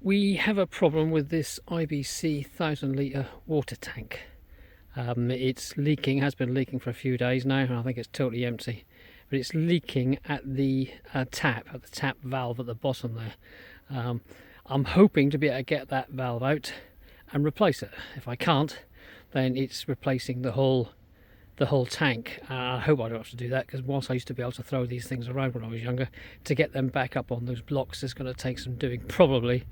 We have a problem with this IBC 1000 litre water tank. It's leaking, has been leaking for a few days now, and I think it's totally empty. But it's leaking at the tap valve at the bottom there. I'm hoping to be able to get that valve out and replace it. If I can't, then it's replacing the whole tank. I hope I don't have to do that, because whilst I used to be able to throw these things around when I was younger, to get them back up on those blocks is going to take some doing. Probably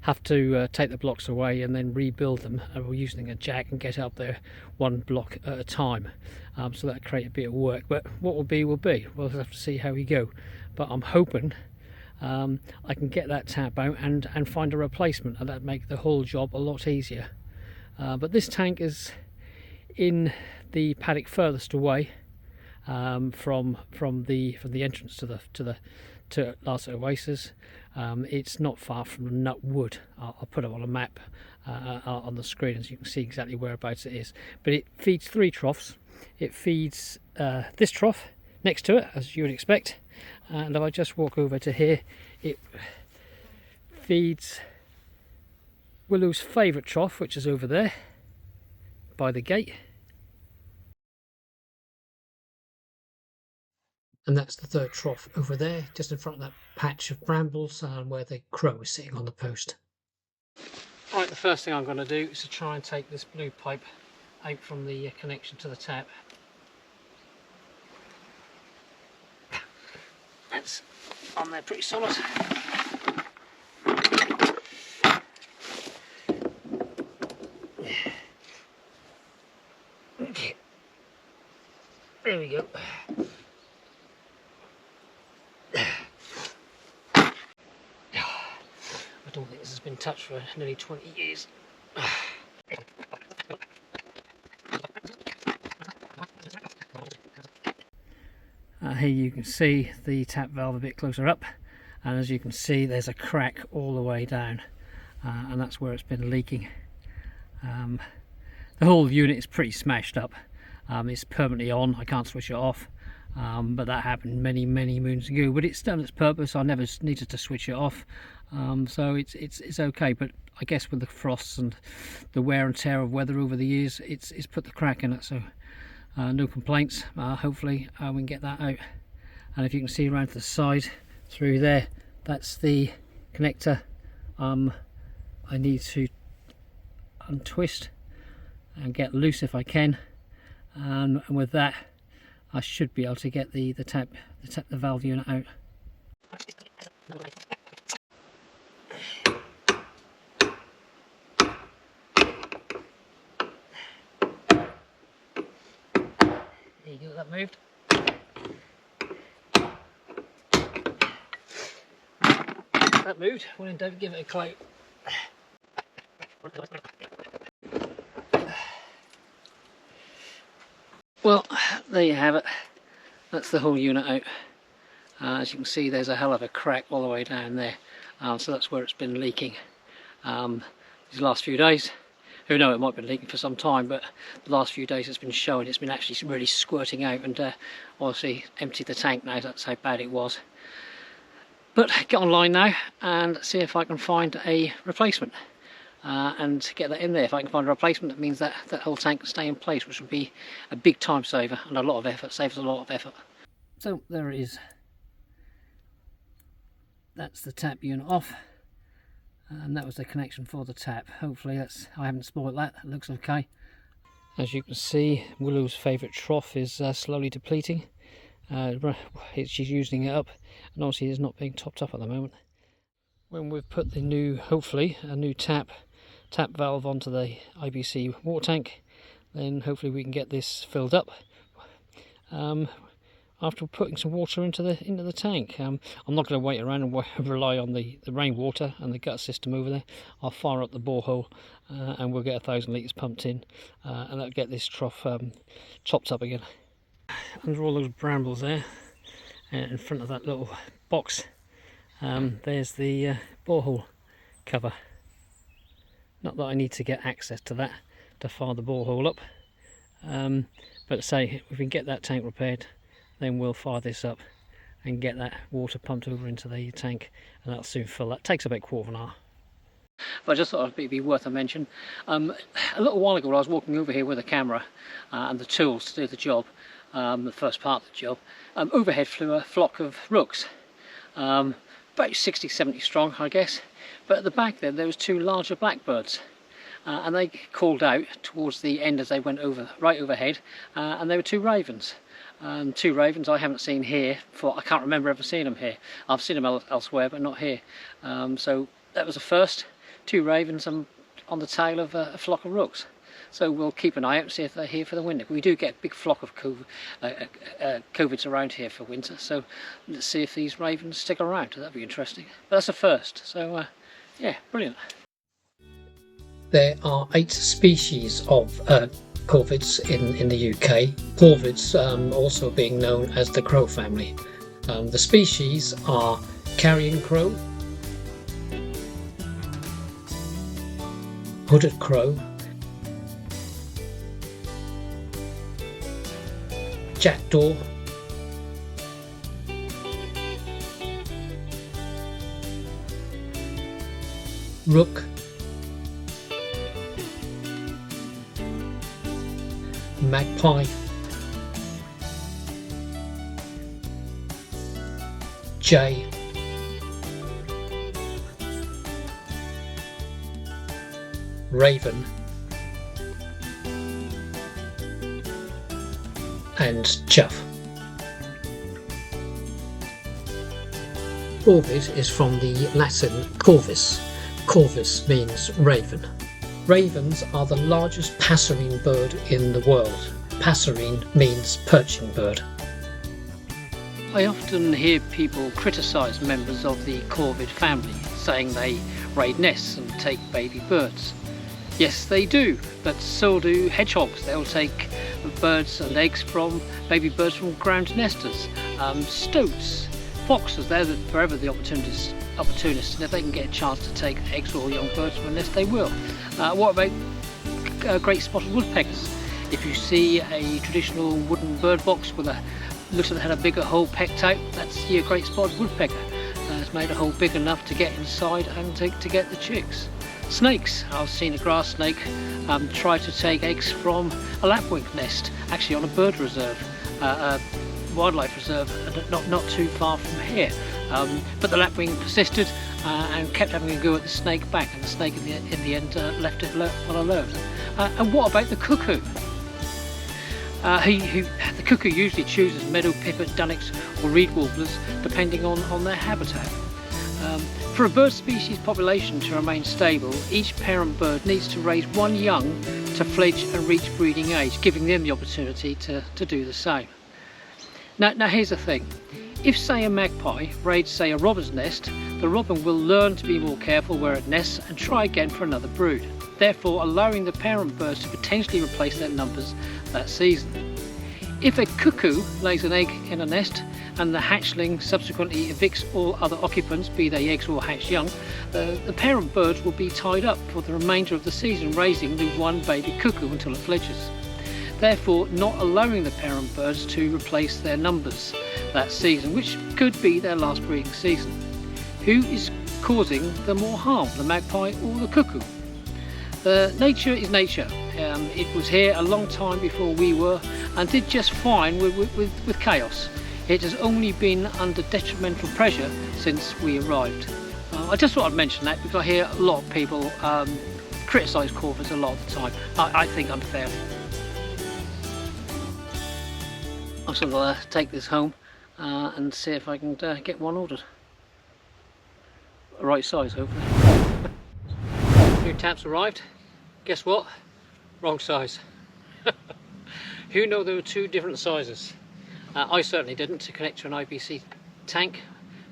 have to take the blocks away and then rebuild them using a jack and get up there one block at a time. So that'll create a bit of work, but what will be will be. We'll have to see how we go, but I'm hoping I can get that tap out and find a replacement, and that'd make the whole job a lot easier. But this tank is in the paddock furthest away from the entrance to Last Oasis. It's not far from the Nut Wood. I'll put it on a map on the screen so you can see exactly whereabouts it is. But it feeds 3 troughs. It feeds this trough next to it, as you would expect, and if I just walk over to here, it feeds Willow's favourite trough, which is over there by the gate. And that's the 3rd trough over there, just in front of that patch of brambles where the crow is sitting on the post. Right, the first thing I'm going to do is to try and take this blue pipe out from the connection to the tap. That's on there pretty solid. Okay. There we go. I don't think this has been touched for nearly 20 years. Here you can see the tap valve a bit closer up, and as you can see there's a crack all the way down, and that's where it's been leaking. The whole unit is pretty smashed up. It's permanently on, I can't switch it off. But that happened many moons ago, but it's done its purpose. I never needed to switch it off, so it's okay. But I guess with the frosts and the wear and tear of weather over the years, it's put the crack in it, so no complaints. Hopefully we can get that out. And if you can see around to the side through there, that's the connector. I need to untwist and get loose if I can, and with that I should be able to get the valve unit out. There you go, that moved. That moved. Well, then don't give it a clout. Well, there you have it. That's the whole unit out. As you can see, there's a hell of a crack all the way down there. So that's where it's been leaking these last few days. Who knows, it might have been leaking for some time, but the last few days it's been showing it's been actually really squirting out, and obviously emptied the tank now. That's how bad it was. But get online now and see if I can find a replacement. And get that in there. If I can find a replacement, that means that whole tank can stay in place, which would be a big time saver and a lot of effort. Saves a lot of effort. So there it is. That's the tap unit off, and that was the connection for the tap. Hopefully I haven't spoiled that. It looks okay. As you can see, Willow's favourite trough is slowly depleting. She's using it up, and obviously it's not being topped up at the moment. When we've put the new, hopefully a new tap valve onto the IBC water tank, then hopefully we can get this filled up after putting some water into the tank. I'm not going to wait around and rely on the rainwater and the gut system over there. I'll fire up the borehole and we'll get 1,000 litres pumped in, and that'll get this trough topped up again. Under all those brambles there, in front of that little box, there's the borehole cover. Not that I need to get access to that to fire the borehole up, but say if we can get that tank repaired, then we'll fire this up and get that water pumped over into the tank, and that'll soon fill. That takes about a quarter of an hour. but I just thought it'd be worth a mention. A little while ago I was walking over here with a camera and the tools to do the job, the first part of the job. Overhead flew a flock of rooks, about 60-70 strong I guess, but at the back there was two larger blackbirds. And they called out towards the end as they went right overhead, and they were two ravens. Two ravens I haven't seen here, I can't remember ever seeing them here. I've seen them elsewhere but not here. So that was the first, two ravens on the tail of a flock of rooks. So we'll keep an eye out and see if they're here for the winter. We do get a big flock of corvids around here for winter, so let's see if these ravens stick around. That'd be interesting. But that's a first, so yeah, brilliant. There are 8 species of corvids in the UK. Corvids also being known as the crow family. The species are carrion crow, hooded crow, jackdaw, rook, magpie, jay, raven, and chough. Corvid is from the Latin corvus. Corvus means raven. Ravens are the largest passerine bird in the world. Passerine means perching bird. I often hear people criticise members of the corvid family, saying they raid nests and take baby birds. Yes, they do, but so do hedgehogs. They'll take birds and eggs from baby birds from ground nesters. Stoats, foxes, they're forever the opportunists, and if they can get a chance to take eggs or young birds from a nest, they will. What about great spotted woodpeckers? If you see a traditional wooden bird box with looks like it had a bigger hole pecked out, that's your great spotted woodpecker. It's made a hole big enough to get inside and to get the chicks. Snakes, I've seen a grass snake try to take eggs from a lapwing nest, actually on a bird reserve, a wildlife reserve, not too far from here. But the lapwing persisted and kept having a go at the snake back, and the snake in the end left it well alone. And what about the cuckoo? The cuckoo usually chooses meadow pipit, dunnocks or reed warblers depending on their habitat. For a bird species population to remain stable, each parent bird needs to raise one young to fledge and reach breeding age, giving them the opportunity to do the same. Now here's the thing. If, say, a magpie raids, say, a robin's nest, the robin will learn to be more careful where it nests and try again for another brood, therefore allowing the parent birds to potentially replace their numbers that season. If a cuckoo lays an egg in a nest and the hatchling subsequently evicts all other occupants, be they eggs or hatched young, the parent birds will be tied up for the remainder of the season, raising the one baby cuckoo until it fledges, therefore not allowing the parent birds to replace their numbers that season, which could be their last breeding season. Who is causing the more harm, the magpie or the cuckoo? Nature is nature. It was here a long time before we were and did just fine with chaos. It has only been under detrimental pressure since we arrived. I just thought I'd mention that because I hear a lot of people criticise corvids a lot of the time. I think unfairly. I'm just going to take this home and see if I can get one ordered. The right size, hopefully. New taps arrived. Guess what? Wrong size. Who knew there were two different sizes? I certainly didn't, to connect to an IBC tank,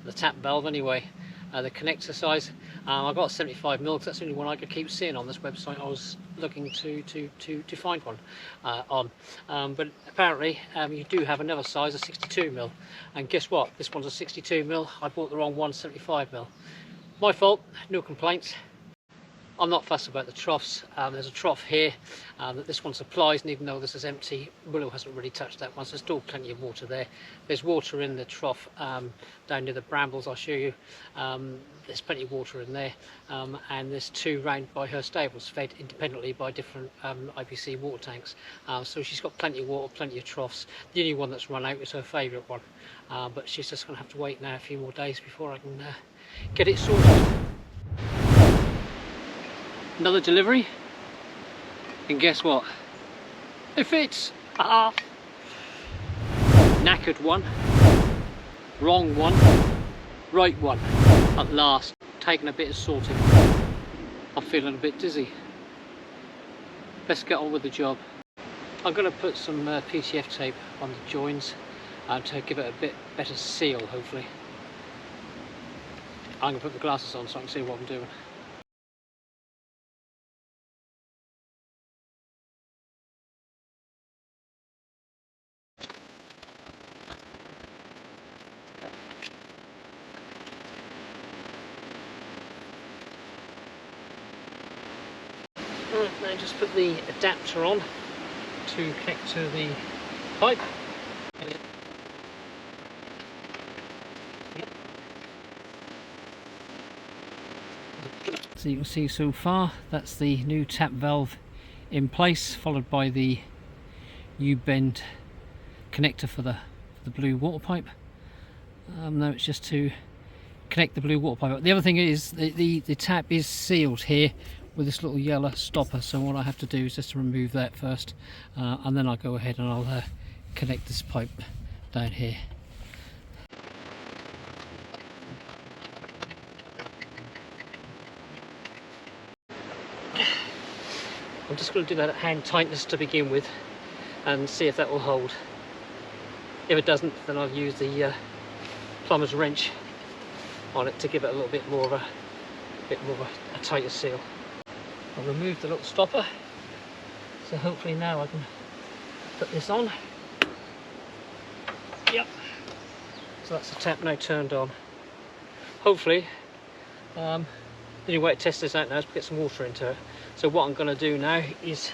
the tap valve anyway. The connector size, I got a 75mm because that's the only one I could keep seeing on this website I was looking to find one on. But apparently you do have another size, a 62mm, and guess what? This one's a 62mm. I bought the wrong one, 75mm. My fault, no complaints. I'm not fussed about the troughs. There's a trough here that this one supplies, and even though this is empty, Willow hasn't really touched that one, so there's still plenty of water there. There's water in the trough down near the brambles, I'll show you. There's plenty of water in there, and there's two round by her stables, fed independently by different IBC water tanks. So she's got plenty of water, plenty of troughs. The only one that's run out is her favourite one, but she's just going to have to wait now a few more days before I can get it sorted. Another delivery, and guess what? It fits! Ah. Knackered one, wrong one, right one. At last, taking a bit of sorting. I'm feeling a bit dizzy. Let's get on with the job. I'm going to put some PTF tape on the joins to give it a bit better seal, hopefully. I'm going to put the glasses on so I can see what I'm doing. Right, now just put the adapter on to connect to the pipe. So you can see so far that's the new tap valve in place, followed by the U-bend connector for the blue water pipe. Now it's just to connect the blue water pipe. The other thing is the tap is sealed here with this little yellow stopper, so what I have to do is just to remove that first, and then I'll go ahead and I'll connect this pipe down here. I'm just going to do that at hand tightness to begin with and see if that will hold. If it doesn't, then I'll use the plumber's wrench on it to give it a little bit more of a tighter seal. I'll remove the little stopper, so hopefully now I can put this on. Yep, so that's the tap now turned on. Hopefully, the only way to test this out now is to get some water into it. So what I'm going to do now is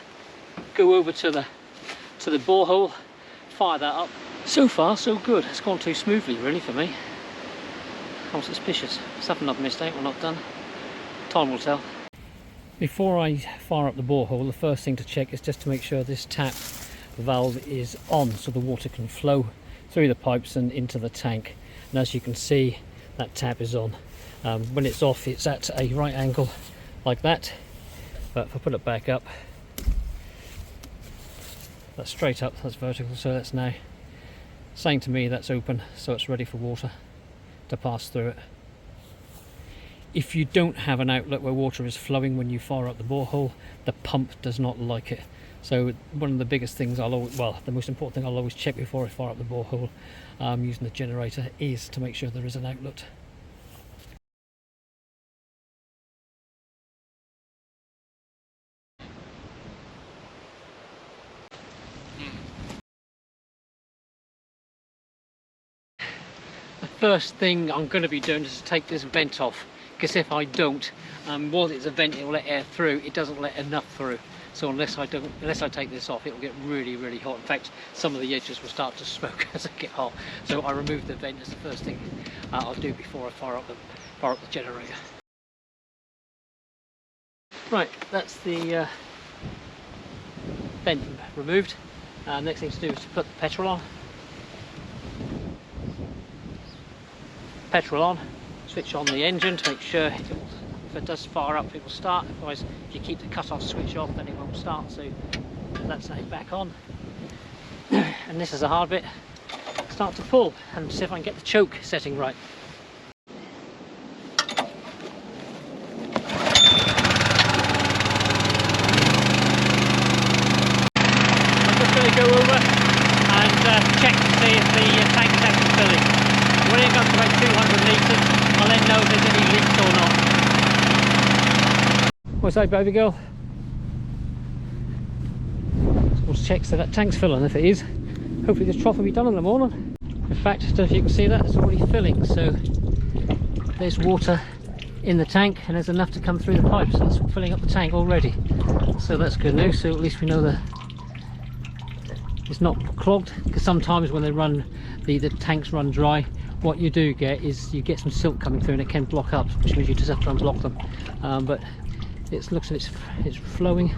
go over to the borehole, fire that up. So far so good, it's gone too smoothly really for me. I'm suspicious, something I've missed out or not done. Time will tell. Before I fire up the borehole, the first thing to check is just to make sure this tap valve is on so the water can flow through the pipes and into the tank. And as you can see, that tap is on. When it's off, it's at a right angle like that, but if I put it back up, that's straight up, that's vertical, so that's now saying to me that's open, so it's ready for water to pass through it. If you don't have an outlet where water is flowing when you fire up the borehole, the pump does not like it. So one of the biggest things the most important thing I'll always check before I fire up the borehole using the generator is to make sure there is an outlet. The first thing I'm going to be doing is to take this vent off, because if I don't, while it's a vent, it will let air through. It doesn't let enough through. So unless I take this off, it will get really, really hot. In fact, some of the edges will start to smoke as it gets hot. So I remove the vent as the first thing I'll do before I fire up the generator. Right, that's the vent removed. Next thing to do is to put the petrol on. Petrol on. Switch on the engine to make sure if it does fire up, it will start. Otherwise, if you keep the cut-off switch off, then it won't start. So that's now back on. And this is a hard bit. Start to pull and see if I can get the choke setting right. I'm just going to go over and check to see if the tank is actually filling. When it goes to about 200 litres, I'll then know if there's any leaks or not. What's that, baby girl? So we'll check so that tank's filling. If it is, hopefully this trough will be done in the morning. In fact, I don't know if you can see that, it's already filling, so there's water in the tank, and there's enough to come through the pipes. That's filling up the tank already, so that's good news. So at least we know that it's not clogged, because sometimes when they run the tanks run dry, what you do get is you get some silt coming through and it can block up, which means you just have to unblock them. But it looks like it's flowing.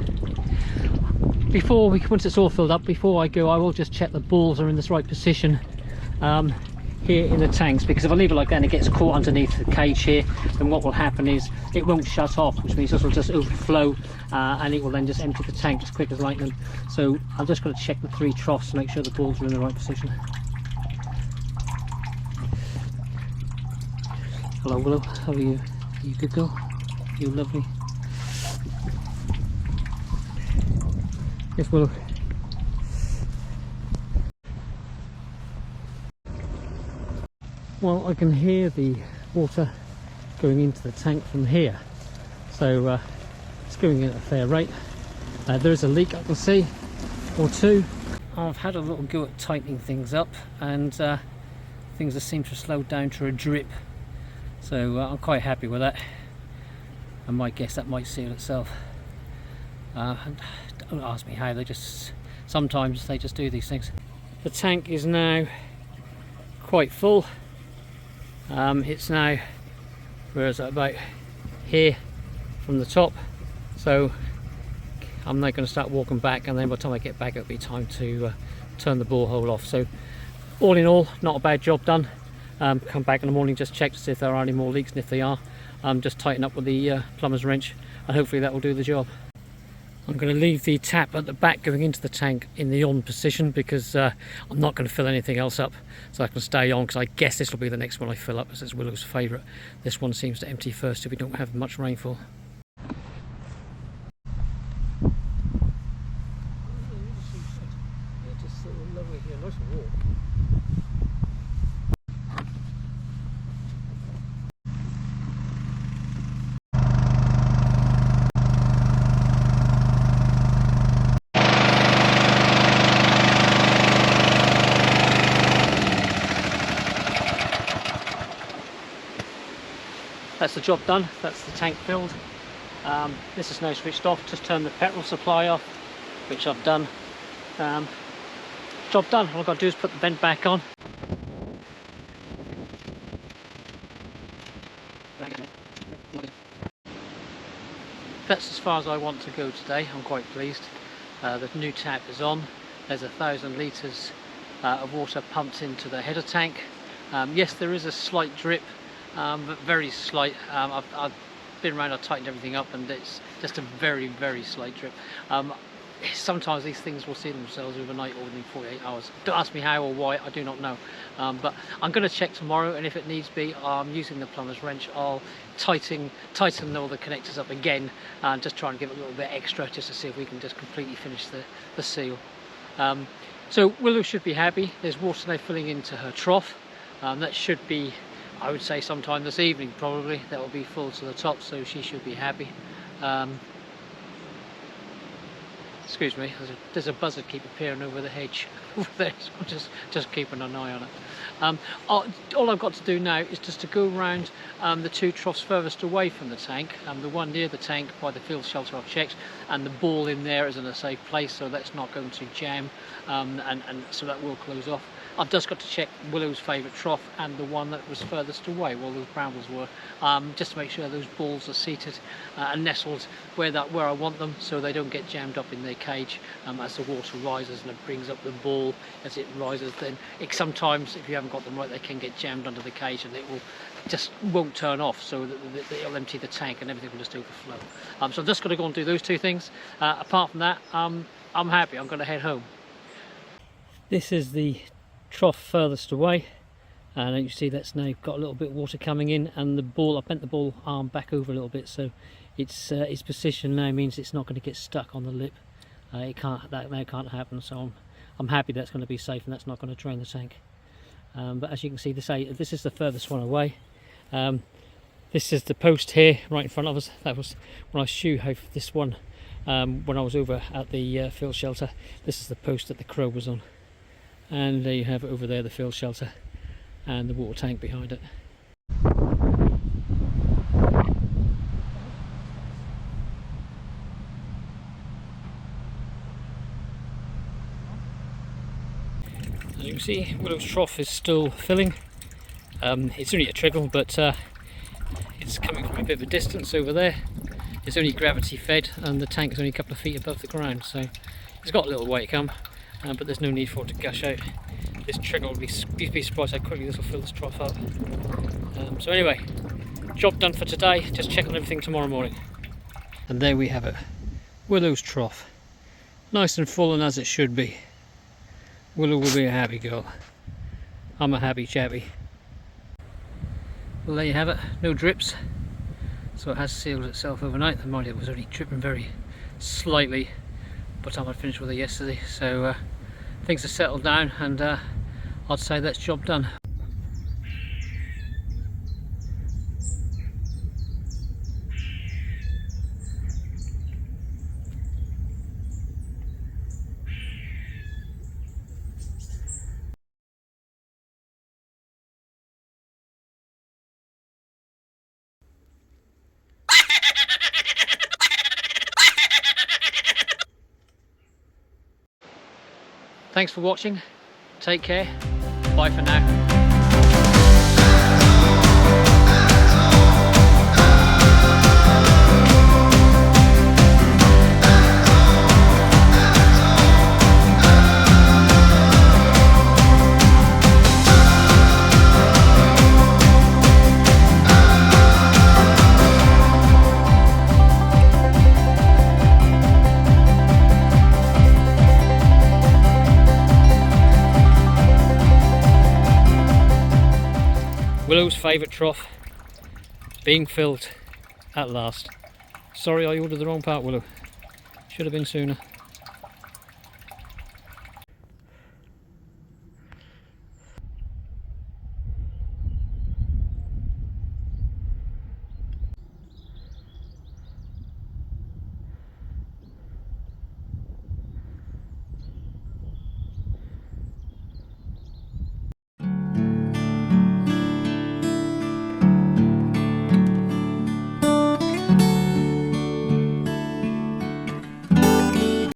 Once it's all filled up, before I go, I will just check the balls are in the right position here in the tanks, because if I leave it like that and it gets caught underneath the cage here, then what will happen is it won't shut off, which means it will just overflow, and it will then just empty the tank as quick as lightning. So I'm just going to check the 3 troughs to make sure the balls are in the right position. Hello Willow, how are you? Are you good girl? You lovely. Yes Willow. Well, I can hear the water going into the tank from here, so it's going in at a fair rate. There is a leak I can see, or 2. I've had a little go at tightening things up, and things have seemed to slow down to a drip, so I'm quite happy with that. I might guess that might seal itself. And don't ask me how, sometimes they just do these things. The tank is now quite full. It's now, where is it, about here from the top, so I'm now going to start walking back, and then by the time I get back it'll be time to turn the borehole off. So all in all, not a bad job done. Come back in the morning, just check to see if there are any more leaks, and if they are, just tighten up with the plumber's wrench, and hopefully that will do the job. I'm going to leave the tap at the back going into the tank in the on position, because I'm not going to fill anything else up, so I can stay on, because I guess this will be the next one I fill up, as it's Willow's favourite. This one seems to empty first if we don't have much rainfall. That's the job done, that's the tank filled. This is now switched off, just turn the petrol supply off, which I've done. Job done, all I've got to do is put the vent back on. That's as far as I want to go today. I'm quite pleased. The new tap is on. There's 1,000 litres of water pumped into the header tank. Yes, there is a slight drip, but very slight. I've been around, I've tightened everything up, and it's just a very, very slight drip. Sometimes these things will see themselves overnight or within 48 hours. Don't ask me how or why, I do not know. But I'm going to check tomorrow, and if it needs be, using the plumber's wrench, I'll tighten all the connectors up again, and just try and give it a little bit extra, just to see if we can just completely finish the seal. So Willow should be happy. There's water now filling into her trough. That should be, I would say, sometime this evening probably. That will be full to the top, so she should be happy. Excuse me, there's a buzzard keep appearing over the hedge over there, so I'm just keeping an eye on it. All I've got to do now is just to go around the 2 troughs furthest away from the tank. The one near the tank by the field shelter I've checked, and the ball in there is in a safe place, so that's not going to jam, and so that will close off. I've just got to check Willow's favourite trough and the one that was furthest away, where those brambles were, just to make sure those balls are seated and nestled where I want them, so they don't get jammed up in their cage as the water rises and it brings up the ball as it rises. Then sometimes, if you haven't got them right, they can get jammed under the cage, and it won't turn off, so that it'll empty the tank and everything will just overflow. So I've just got to go and do those 2 things. Apart from that, I'm happy. I'm going to head home. This is the trough furthest away, and you see that's now got a little bit of water coming in, and the ball, I bent the ball arm back over a little bit, so its position now means it's not going to get stuck on the lip. That now can't happen, so I'm happy that's going to be safe and that's not going to drain the tank. But as you can see, this is the furthest one away. This is the post here right in front of us. That was when I shoe hove this one when I was over at the field shelter. This is the post that the crow was on. And there you have it over there, the field shelter and the water tank behind it. you can see, Willow's trough is still filling. It's only a trickle, but it's coming from a bit of a distance over there. It's only gravity fed, and the tank is only a couple of feet above the ground, so it's got a little way to come, but there's no need for it to gush out. This trickle will you'd be surprised how quickly this will fill this trough up. So anyway, job done for today. Just check on everything tomorrow morning. And there we have it, Willow's trough, nice and full and as it should be. Willow will be a happy girl. I'm a happy chappy. Well, there you have it, no drips. So it has sealed itself overnight. The mind, it was only dripping very slightly by the time I finished with it yesterday. So things have settled down, and I'd say that's job done. Thanks for watching, take care, bye for now. Willow's favourite trough being filled at last. Sorry I ordered the wrong part, Willow. Should have been sooner.